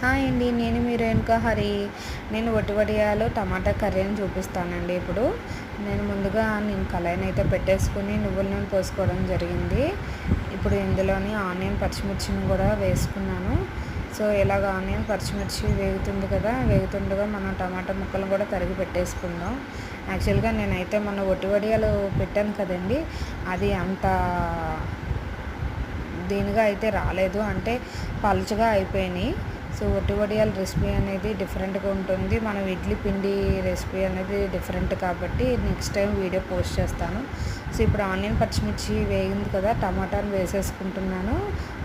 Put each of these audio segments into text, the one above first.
Hi అండి. నేను మీ రేణుక హరి. నేను వట్టి వడియాలు టమాటా కర్రీ అని చూపిస్తానండి ఇప్పుడు. ముందుగా కళాయినైతే పెట్టేసుకొని నువ్వుల నూనె పోసుకోవడం జరిగింది. ఇప్పుడు ఇందులోని ఆనియన్, పచ్చిమిర్చిని కూడా వేసుకున్నాను. సో ఇలాగ ఆనియన్, పచ్చిమిర్చి వేగుతుంది కదా, వేగుతుండగా మనం టమాటా ముక్కలు కూడా తరిగి పెట్టేసుకుందాం. యాక్చువల్గా నేనైతే మొన్న వట్టి వడియాలు పెట్టాను కదండి, అది అంత దీనిగా అయితే రాలేదు, అంటే పలుచగా అయిపోయినాయి. సో వట్టి వడియాల రెసిపీ అనేది డిఫరెంట్గా ఉంటుంది. మనం ఇడ్లీ పిండి రెసిపీ అనేది డిఫరెంట్ కాబట్టి నెక్స్ట్ టైం వీడియో పోస్ట్ చేస్తాను. సో ఇప్పుడు ఆనియన్, పచ్చిమిర్చి వేగింది కదా, టమాటాను వేసేసుకుంటున్నాను.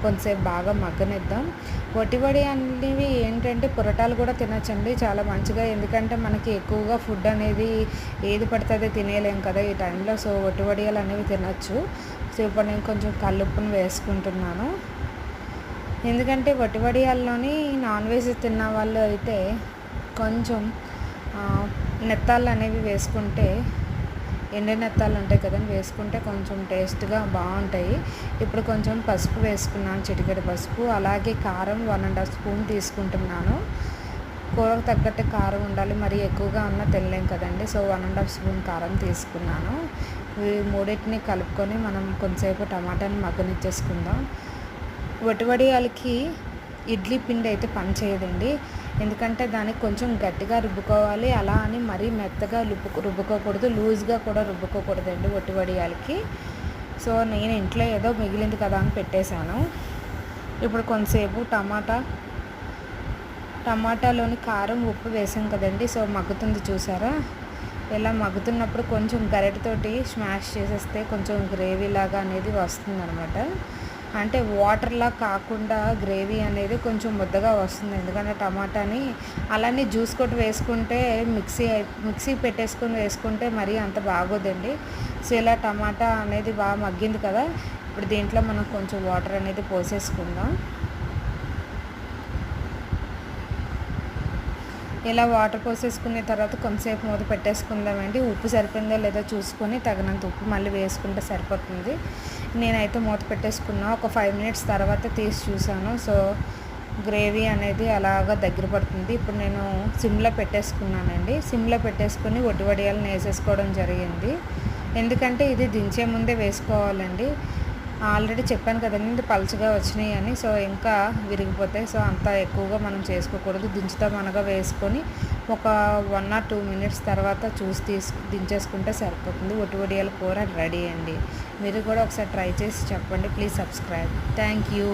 కొంతసేపు బాగా మగ్గనిద్దాం. వట్టి వడియాలు ఏంటంటే పురటాలు కూడా తినచ్చండి, చాలా మంచిగా. ఎందుకంటే మనకి ఎక్కువగా ఫుడ్ అనేది ఏది పడితే తినేలేం కదా ఈ టైంలో. సో వట్టి వడియాలు అనేవి తినచ్చు. సో ఇప్పుడు నేను కొంచెం కల్లుప్పును వేసుకుంటున్నాను. ఎందుకంటే వట్టి వడియాల్లోని నాన్ వెజ్ తిన్న వాళ్ళు అయితే కొంచెం నెత్తాలు అనేవి వేసుకుంటే, ఎండు నెత్తాలు ఉంటాయి కదండి, వేసుకుంటే కొంచెం టేస్ట్గా బాగుంటాయి. ఇప్పుడు కొంచెం పసుపు వేసుకున్నాను, చిటికెడు పసుపు. అలాగే కారం 1½ స్పూన్ తీసుకుంటున్నాను. కూరకు తగ్గట్టు కారం ఉండాలి, మరీ ఎక్కువగా ఉన్నా తినలేం కదండి. సో 1½ స్పూన్ కారం తీసుకున్నాను. ఈ మూడింటిని కలుపుకొని మనం కొంతసేపు టమాటాని మగ్గనిచ్చేసుకుందాం. వట్టి వడియాలకి ఇడ్లీ పిండి అయితే పని చేయదండి, ఎందుకంటే దానికి కొంచెం గట్టిగా రుబ్బుకోవాలి. అలా అని మరీ మెత్తగా రుబ్బుకోకూడదు, లూజ్గా కూడా రుబ్బుకోకూడదండి వట్టి వడియాలకి. సో నేను ఇంట్లో ఏదో మిగిలింది కదా అని పెట్టేశాను. ఇప్పుడు కొంతసేపు టమాటాలోని కారం, ఉప్పు వేసాం కదండి. సో మగ్గుతుంది చూసారా, ఇలా మగ్గుతున్నప్పుడు కొంచెం గరిటెతోటి స్మాష్ చేసేస్తే కొంచెం గ్రేవీ లాగా అనేది వస్తుందన్నమాట. అంటే వాటర్లా కాకుండా గ్రేవీ అనేది కొంచెం ముద్దగా వస్తుంది. ఎందుకంటే టమాటాని అలానే జ్యూస్ కొట్టి వేసుకుంటే, మిక్సీ పెట్టేసుకొని వేసుకుంటే మరీ అంత బాగోదండి. సో ఇలా టమాటా అనేది బాగా మగ్గింది కదా, ఇప్పుడు దీంట్లో మనం కొంచెం వాటర్ అనేది పోసేసుకుందాం. ఇలా వాటర్ పోసేసుకున్న తర్వాత కొంతసేపు మూత పెట్టేసుకుందామండి. ఉప్పు సరిపోయిందో లేదో చూసుకొని తగినంత ఉప్పు మళ్ళీ వేసుకుంటే సరిపోతుంది. నేనైతే మూత పెట్టేసుకున్నా. ఒక 5 మినిట్స్ తర్వాత తీసి చూసాను. సో గ్రేవీ అనేది అలాగా దగ్గర పడుతుంది. ఇప్పుడు నేను సిమ్లో పెట్టేసుకున్నానండి. సిమ్లో పెట్టేసుకొని వట్టి వడియాలను వేసేసుకోవడం జరిగింది. ఎందుకంటే ఇది దించే ముందే వేసుకోవాలండి. ఆల్రెడీ చెప్పాను కదండి పలుచగా వచ్చినాయి అని. సో ఇంకా విరిగిపోతాయి. సో అంత ఎక్కువగా మనం చేసుకోకూడదు. దించుతాం అనగా వేసుకొని ఒక 1 or 2 మినిట్స్ తర్వాత చూసి దించేసుకుంటే సరిపోతుంది. వట్టి వడియాల కూర రెడీ అండి. మీరు కూడా ఒకసారి ట్రై చేసి చెప్పండి. Please subscribe. Thank you.